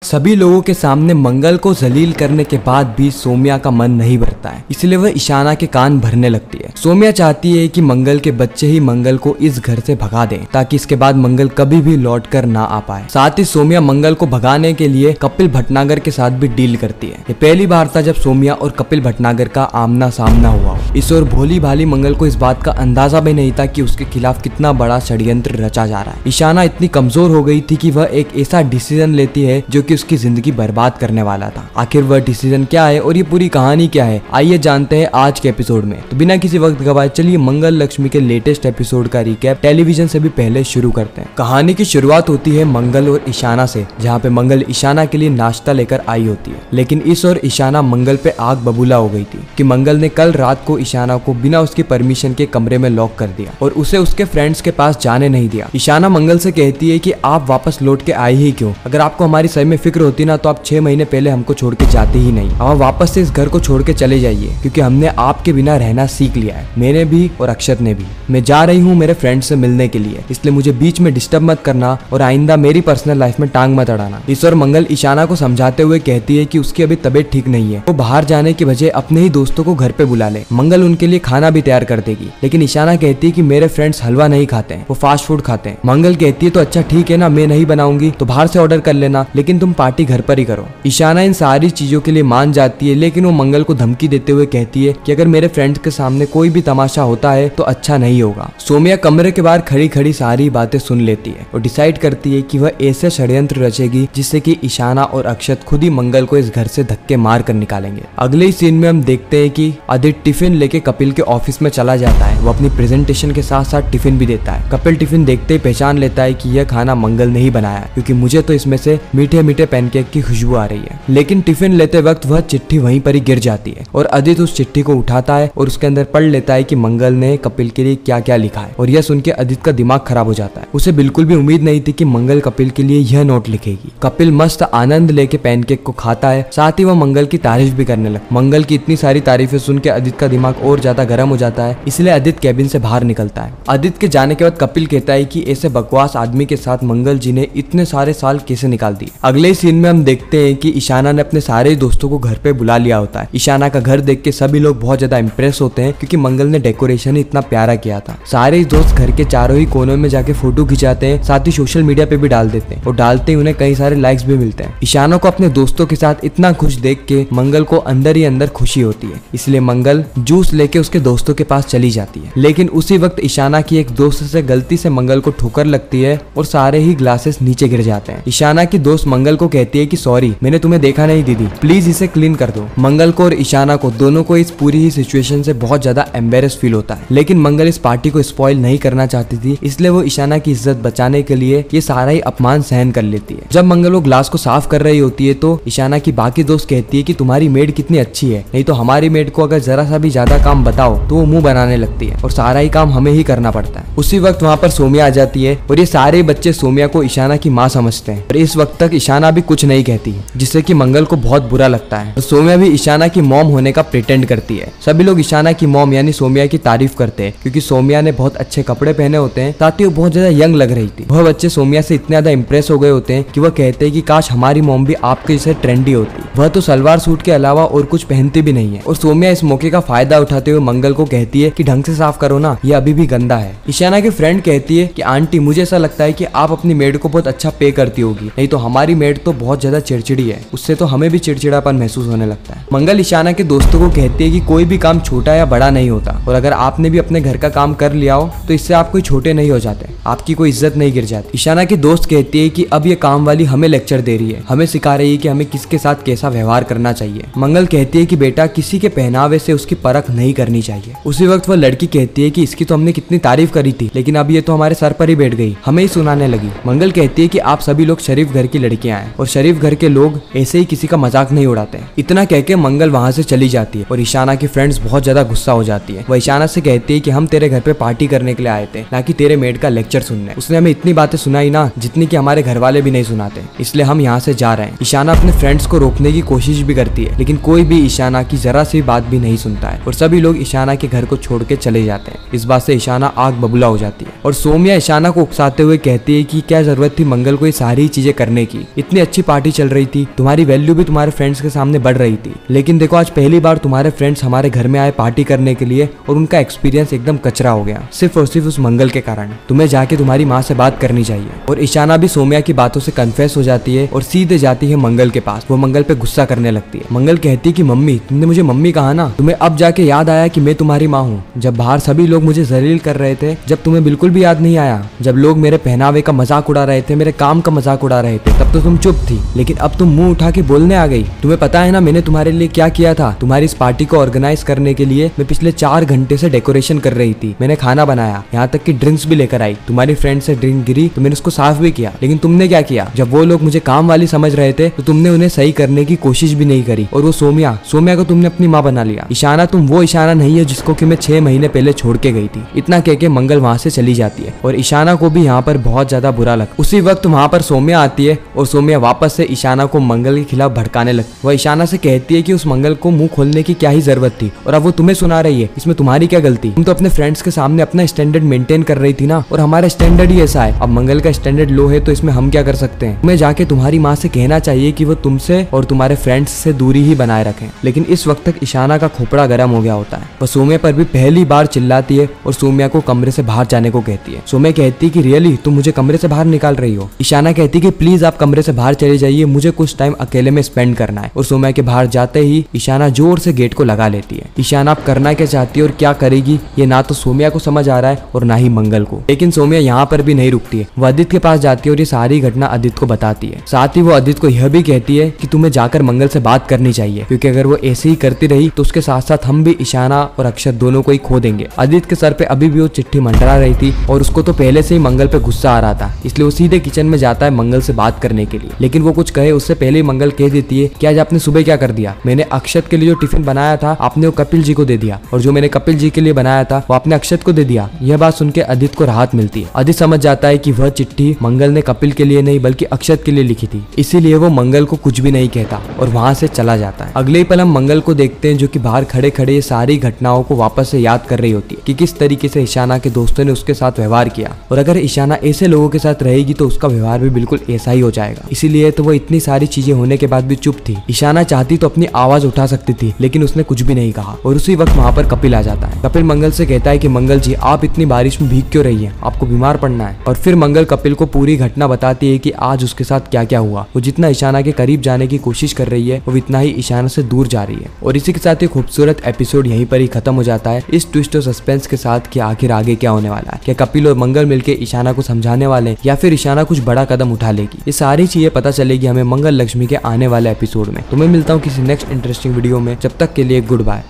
सभी लोगों के सामने मंगल को जलील करने के बाद भी सोम्या का मन नहीं भरता है, इसलिए वह ईशाना के कान भरने लगती है। सोम्या चाहती है कि मंगल के बच्चे ही मंगल को इस घर से भगा दें ताकि इसके बाद मंगल कभी भी लौट कर ना आ पाए। साथ ही सोम्या मंगल को भगाने के लिए कपिल भटनागर के साथ भी डील करती है। ये पहली बार था जब सोम्या और कपिल भटनागर का आमना सामना हुआ। इस और भोली भाली मंगल को इस बात का अंदाजा भी नहीं था कि उसके खिलाफ कितना बड़ा षड्यंत्र रचा जा रहा है। ईशाना इतनी कमजोर हो गई थी कि वह एक ऐसा डिसीजन लेती है जो कि उसकी जिंदगी बर्बाद करने वाला था। आखिर वह डिसीजन क्या है और ये पूरी कहानी क्या है, आइए जानते हैं आज के एपिसोड में। तो बिना किसी वक्त गवाए चलिए मंगल लक्ष्मी के लेटेस्ट एपिसोड का रिकैप टेलीविजन से भी पहले शुरू करते हैं। कहानी की शुरुआत होती है मंगल और ईशाना से, जहाँ पे मंगल ईशाना के लिए नाश्ता लेकर आई होती है। लेकिन इस और ईशाना मंगल पे आग बबूला हो गई थी कि मंगल ने कल रात को ईशाना को बिना उसकी परमिशन के कमरे में लॉक कर दिया और उसे उसके फ्रेंड्स के पास जाने नहीं दिया। ईशाना मंगल से कहती है कि आप वापस लौट के आए ही क्यों? अगर आपको हमारी सही में फिक्र होती ना तो आप 6 महीने पहले हमको छोड़ के जाते ही नहीं। अब वापस से इस घर को छोड़ के चले जाइए क्योंकि हमने आपके बिना रहना सीख लिया है, मैंने भी और अक्षत ने भी। मैं जा रही हूँ मेरे फ्रेंड से मिलने के लिए, इसलिए मुझे बीच में डिस्टर्ब मत करना और आइंदा मेरी पर्सनल लाइफ में टांग मत अड़ाना। इस और मंगल ईशाना को समझाते हुए कहती है कि उसकी अभी तबीयत ठीक नहीं है, वो बाहर जाने की बजाय अपने ही दोस्तों को घर पे बुला ले। मंगल उनके लिए खाना भी तैयार कर देगी, लेकिन ईशाना कहती है कि मेरे फ्रेंड्स हलवा नहीं खाते हैं, वो फास्ट फूड खाते हैं। मंगल कहती है तो अच्छा ठीक है ना, मैं नहीं बनाऊंगी तो बाहर से ऑर्डर कर लेना, लेकिन तुम पार्टी घर पर ही करो। ईशाना इन सारी चीजों के लिए मान जाती है, लेकिन वो मंगल को धमकी देते हुए कहती है कि अगर मेरे फ्रेंड्स के सामने कोई भी तमाशा होता है तो अच्छा नहीं होगा। सोम्या कमरे के बाहर खड़ी खड़ी सारी बातें सुन लेती है और डिसाइड करती है कि वह ऐसे षड्यंत्र रचेगी जिससे कि ईशाना और अक्षत खुद ही मंगल को इस घर से धक्के मार कर निकालेंगे। अगले ही सीन में हम देखते हैं कि आदित्य टिफिन लेके कपिल के ऑफिस में चला जाता है। वो अपनी प्रेजेंटेशन के साथ साथ टिफिन भी देता है। कपिल टिफिन देखते ही पहचान लेता है कि यह खाना मंगल ने ही बनाया, क्योंकि मुझे तो इसमें से मीठे मीठे पैनकेक की खुशबू आ रही है। लेकिन टिफिन लेते वक्त वह चिट्ठी वहीं पर ही गिर जाती है और आदित्य उस चिट्ठी को उठाता है और उसके अंदर पढ़ लेता है कि मंगल ने कपिल के लिए क्या क्या लिखा है। और यह सुन के आदित्य का दिमाग खराब हो जाता है। उसे बिल्कुल भी उम्मीद नहीं थी कि मंगल कपिल के लिए यह नोट लिखेगी। कपिल मस्त आनंद लेके पैनकेक को खाता है, साथ ही वह मंगल की तारीफ भी करने लगा। मंगल की इतनी सारी तारीफें सुन के आदित्य का दिमाग और ज्यादा गर्म हो जाता है, इसलिए आदित्य कैबिन से बाहर निकलता है। आदित्य के जाने के बाद कपिल कहता है कि ऐसे बकवास आदमी के साथ मंगल जी ने इतने सारे साल कैसे निकाल दिए। अगले सीन में हम देखते हैं कि ईशाना ने अपने सारे दोस्तों को घर पे बुला लिया होता है। ईशाना का घर देख के सभी लोग बहुत ज्यादा इंप्रेस होते हैं क्योंकि मंगल ने डेकोरेशन इतना प्यारा किया था। सारे दोस्त घर के चारों ही कोनों में जाके फोटो खिंचाते हैं, साथ ही सोशल मीडिया पे भी डाल देते हैं और डालते ही उन्हें कई सारे लाइक्स भी मिलते हैं। ईशाना को अपने दोस्तों के साथ इतना खुश देख के मंगल को अंदर ही अंदर खुशी होती है, इसलिए मंगल जूस लेके उसके दोस्तों के पास चली जाती है। लेकिन उसी वक्त ईशाना की एक दोस्त से गलती से मंगल को ठोकर लगती है और सारे ही ग्लासेस नीचे गिर जाते हैं। ईशाना की दोस्त मंगल को कहती है कि सॉरी, मैंने तुम्हें देखा नहीं दीदी, प्लीज इसे क्लीन कर दो। मंगल को और ईशाना को दोनों को इस पूरी ही सिचुएशन से बहुत ज्यादा एम्बेरस फील होता है, लेकिन मंगल इस पार्टी को स्पॉइल नहीं करना चाहती थी, इसलिए वो ईशाना की इज्जत बचाने के लिए ये सारा ही अपमान सहन कर लेती है। जब मंगल वो ग्लास को साफ कर रही होती है तो ईशाना की बाकी दोस्त कहती है कि तुम्हारी मेड कितनी अच्छी है, नहीं तो हमारी मेड को अगर जरा सा भी ज्यादा काम बताओ तो वो मुंह बनाने लगती है और सारा ही काम हमें ही करना पड़ता है। उसी वक्त वहाँ पर सोम्या आ जाती है और ये सारे बच्चे सोम्या को ईशाना की माँ समझते हैं और इस वक्त तक ईशाना भी कुछ नहीं कहती है, जिससे कि मंगल को बहुत बुरा लगता है। और सोम्या भी ईशाना की मॉम होने का प्रिटेंड करती है। सभी लोग ईशाना की मॉम यानी सोम्या की तारीफ करते हैं क्योंकि सोम्या ने बहुत अच्छे कपड़े पहने होते हैं, साथ ही वो बहुत ज्यादा यंग लग रही थी। वह बच्चे सोम्या से इतने ज्यादा इंप्रेस हो गए होते हैं कि वह कहते हैं कि काश हमारी मॉम भी आपके जैसे ट्रेंडी होती। वह तो सलवार सूट के अलावा और कुछ पहनती भी नहीं है। और सोम्या इस मौके का फायदा उठाते हुए मंगल को कहती है कि ढंग से साफ करो ना, ये अभी भी गंदा है। ईशाना की फ्रेंड कहती है कि आंटी मुझे ऐसा लगता है कि आप अपनी मेड को बहुत अच्छा पे करती होगी, नहीं तो हमारी मेड तो बहुत ज्यादा चिड़चिड़ी है, उससे तो हमें भी चिड़चिड़ापन महसूस होने लगता है। मंगल ईशाना के दोस्तों को कहती है कि कोई भी काम छोटा या बड़ा नहीं होता और अगर आपने भी अपने घर का काम कर लिया हो तो इससे आप कोई छोटे नहीं हो जाते, आपकी कोई इज्जत नहीं गिर जाती। ईशाना की दोस्त कहती है कि अब ये काम वाली हमें लेक्चर दे रही है, हमें सिखा रही है कि हमें किसके साथ कैसा व्यवहार करना चाहिए। मंगल कहती है कि बेटा किसी के पहनावे से उसकी परख नहीं करनी चाहिए। उसी वक्त वह लड़की कहती है कि इसकी तो हमने कितनी तारीफ करी थी, लेकिन अब ये तो हमारे सर पर ही बैठ गई, हमें ही सुनाने लगी। मंगल कहती है कि आप सभी लोग शरीफ घर की लड़कियां हैं और शरीफ घर के लोग ऐसे ही किसी का मजाक नहीं उड़ाते। इतना कह के मंगल वहाँ से चली जाती है और ईशाना की फ्रेंड्स बहुत ज्यादा गुस्सा हो जाती है। वह ईशाना से कहती है कि हम तेरे घर पे पार्टी करने के लिए आए थे, ना कि तेरे मेड का लेक्चर सुनने। उसने हमें इतनी बातें सुनाई ना जितनी कि हमारे घर वाले भी नहीं सुनाते, इसलिए हम यहाँ से जा रहे हैं। ईशाना अपने फ्रेंड्स को रोकने की कोशिश भी करती है, लेकिन कोई भी ईशाना की जरा सी बात भी नहीं सुनता है और सभी लोग ईशाना के घर को छोड़ के चले जाते हैं। इस बात से ईशाना आग बबूला हो जाती है और सोम्या ईशाना को उकसाते हुए कहती है कि क्या जरूरत थी मंगल को ये सारी चीजें करने की, इतनी इतनी अच्छी पार्टी चल रही थी, तुम्हारी वैल्यू भी तुम्हारे फ्रेंड्स के सामने बढ़ रही थी। लेकिन देखो आज पहली बार तुम्हारे फ्रेंड्स हमारे घर में आए पार्टी करने के लिए और उनका एक्सपीरियंस एकदम कचरा हो गया, सिर्फ और सिर्फ उस मंगल के कारण। तुम्हें जाके तुम्हारी माँ से बात करनी चाहिए। और ईशाना भी सौम्या की बातों से कन्फेस हो जाती है और सीधे जाती है मंगल के पास। वो मंगल पे गुस्सा करने लगती है। मंगल कहती है कि मम्मी, तुमने मुझे मम्मी कहा ना, तुम्हें अब जाके याद आया कि मैं तुम्हारी माँ हूँ। जब बाहर सभी लोग मुझे जलील कर रहे थे, जब तुम्हें बिल्कुल भी याद नहीं आया, जब लोग मेरे पहनावे का मजाक उड़ा रहे थे, मेरे काम का मजाक उड़ा रहे थे, तब तो तुम चुप थी। लेकिन अब तुम मुंह उठा के बोलने आ गई। तुम्हें पता है ना मैंने तुम्हारे लिए क्या किया था? तुम्हारी इस पार्टी को ऑर्गेनाइज करने के लिए मैं पिछले 4 घंटे से डेकोरेशन कर रही थी। मैंने खाना बनाया, यहाँ तक कि ड्रिंक्स भी लेकर आई। तुम्हारी फ्रेंड से ड्रिंक गिरी तो मैंने उसको साफ भी किया। लेकिन तुमने क्या किया? जब वो लोग मुझे काम वाली समझ रहे थे तो तुमने उन्हें सही करने की कोशिश भी नहीं करी। और वो सोम्या को तुमने अपनी माँ बना लिया। ईशाना, तुम वो ईशाना नहीं है जिसको कि मैं 6 महीने पहले छोड़ के गई थी। इतना कह के मंगल वहाँ से चली जाती है और ईशाना को भी यहाँ पर बहुत ज्यादा बुरा लगता। उसी वक्त वहाँ पर सौम्या आती है और सौम्या वापस से ईशाना को मंगल के खिलाफ भड़काने लगती। वह ईशाना से कहती है कि उस मंगल को मुंह खोलने की क्या ही जरूरत थी और अब वो तुम्हें सुना रही है, इसमें तुम्हारी क्या गलती? तुम तो अपने फ्रेंड्स के सामने अपना स्टैंडर्ड मेंटेन कर रही थी ना, और हमारा स्टैंडर्ड ही ऐसा है। अब मंगल का स्टैंडर्ड लो है तो इसमें हम क्या कर सकते हैं? तुम्हें जाके तुम्हारी माँ से कहना चाहिए कि वो तुमसे और तुम्हारे फ्रेंड्स से दूरी ही बनाए रखें। लेकिन इस वक्त तक ईशाना का खोपड़ा गर्म हो गया होता है। वह सौम्या पर भी पहली बार चिल्लाती है और सौम्या को कमरे से बाहर जाने को कहती है। सौम्या कहती है कि रियली तुम मुझे कमरे से बाहर निकाल रही हो? ईशाना कहती है कि प्लीज आप कमरे से बाहर चले जाइए, मुझे कुछ टाइम अकेले में स्पेंड करना है। और सौम्या के बाहर जाते ही ईशाना जोर से गेट को लगा लेती है। ईशाना आप करना क्या चाहती है और क्या करेगी ये ना तो सौम्या को समझ आ रहा है और ना ही मंगल को। लेकिन सौम्या यहाँ पर भी नहीं रुकती है। वो आदित्य के पास जाती है और ये सारी घटना आदित्य को बताती है। साथ ही वो आदित्य को यह भी कहती है कि तुम्हें जाकर मंगल से बात करनी चाहिए, क्योंकि अगर वो ऐसे ही करती रही तो उसके साथ साथ हम भी ईशाना और अक्षत दोनों को ही खो देंगे। आदित्य के सर पे अभी भी वो चिट्ठी मंडरा रही थी और उसको तो पहले से ही मंगल पे गुस्सा आ रहा था, इसलिए वो सीधे किचन में जाता है मंगल से बात करने के लिए। लेकिन वो कुछ कहे उससे पहले ही मंगल कह देती है कि आज आपने सुबह क्या कर दिया? मैंने अक्षत के लिए जो टिफिन बनाया था आपने वो कपिल जी को दे दिया, और जो मैंने कपिल जी के लिए बनाया था वो आपने अक्षत को दे दिया। यह बात सुन के आदित्य को राहत मिलती है। आदित्य समझ जाता है कि वह चिट्ठी मंगल ने कपिल के लिए नहीं बल्कि अक्षत के लिए लिखी थी, इसीलिए वो मंगल को कुछ भी नहीं कहता और वहां से चला जाता है। अगले ही पल हम मंगल को देखते हैं जो कि बाहर खड़े खड़े ये सारी घटनाओं को वापस से याद कर रही होती है कि किस तरीके से ईशाना के दोस्तों ने उसके साथ व्यवहार किया, और अगर ईशाना ऐसे लोगों के साथ रहेगी तो उसका व्यवहार भी बिल्कुल ऐसा ही हो जाएगा। इसीलिए तो वो इतनी सारी चीजें होने के बाद भी चुप थी। ईशाना चाहती तो अपनी आवाज उठा सकती थी, लेकिन उसने कुछ भी नहीं कहा। और उसी वक्त वहां पर कपिल आ जाता है। कपिल मंगल से कहता है कि मंगल जी आप इतनी बारिश में भीग क्यों रही है, आपको बीमार पड़ना है। और फिर मंगल कपिल को पूरी घटना बताती है कि आज उसके साथ क्या क्या हुआ। वो जितना ईशाना के करीब जाने की कोशिश कर रही है वो इतना ही ईशाना से दूर जा रही है। और इसी के साथ ये खूबसूरत एपिसोड यहीं पर ही खत्म हो जाता है, इस ट्विस्ट और सस्पेंस के साथ कि आखिर आगे क्या होने वाला है। क्या कपिल और मंगल मिलकर ईशाना को समझाने वाले हैं या फिर ईशाना कुछ बड़ा कदम उठा लेगी? ये सारी चीजें पता चलेगी हमें मंगल लक्ष्मी के आने वाले एपिसोड में। तो मैं मिलता हूँ किसी नेक्स्ट इंटरेस्टिंग वीडियो में, जब तक के लिए गुड बाय।